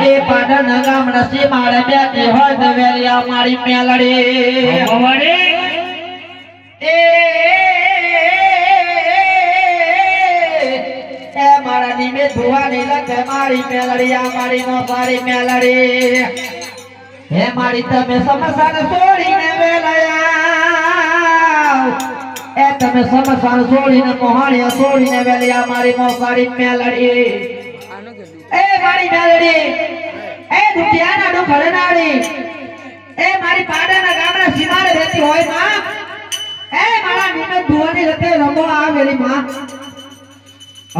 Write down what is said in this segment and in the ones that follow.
એ પાટણ ગામના સી મારે બેઠી હોય તો વેલિયા મારી મેલડી એ મારા નીમે ધુવાની લખે મારી મેલડી આ મારી નો સારી મેલડી હે મારી તમે સમસાન છોડીને વેલયા એ તમે સમસાન છોડીને મોહાણિયા છોડીને વેલયા મારી નો સારી મેલડી એ મારી મેલડી એ દુખિયાના દુખ હરનારી એ મારી પાડાના ગામના સીમારે રહેતી હોય માં એ મારા નીમે ધુવાની લખે રમો આવેલી માં ઓ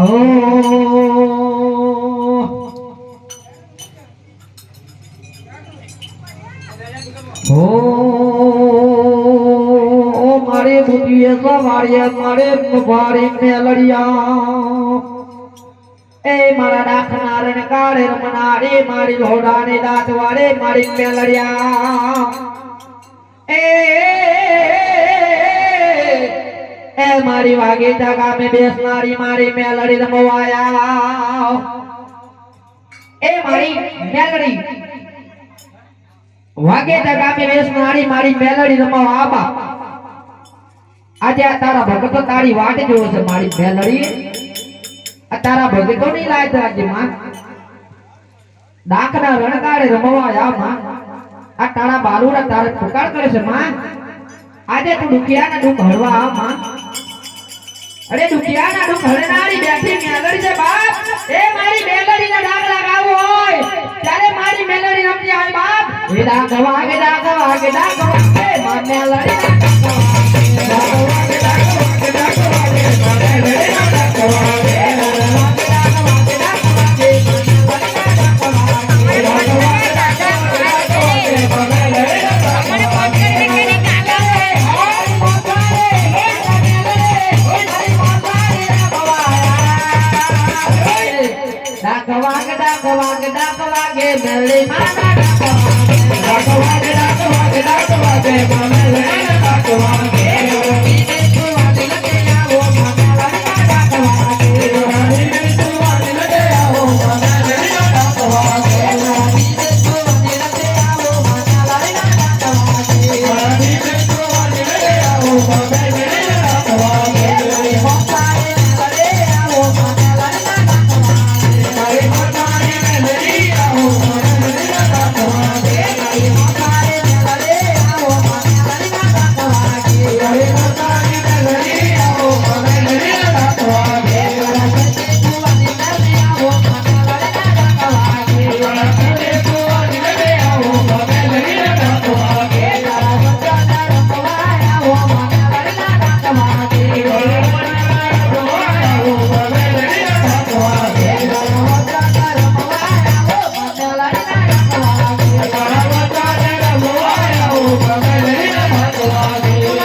મારે બુદ્ધિએ સવારીએ મારે મારી મેલડિયા એ મારા ડાખનાર ને કાળે રમનારી મારી લોડાની દાંત વાળે મારી મેલડિયા એ મારી વાગીતા ગામે બેસનારી મારી મેલડી રમવાયા એ મારી મેલડી વાગીતા ગામે બેસનારી મારી મેલડી રમવા આબા આજે આ તારા ભગતો તારી વાટ જોવે છે મારી મેલડી આ તારા ભગતો ની લાય આજે માં ડાકના રણકારે રમવા આયા માં આ તારા બાલુડા તારે પુકાર કરે છે માં આજે તું દુખિયાના દુખ હળવા આ માં અરે દુખિયાના દુખ હળનારી બેઠી મેલડી છે બાપ એ મારી મેલડીના ડાક લગાવો હોય ત્યારે મારી મેલડી રમતી આવે બાપ એ ડાક વાગે ડાક વાગે ડાક વાગે મારી મેલડી ડાક વાગે ડાક વાગે ડાક વાગે ડાક વાગે ડાક વાગે મેલડી માના ડાક વાગે મેલડી ડાક વાગે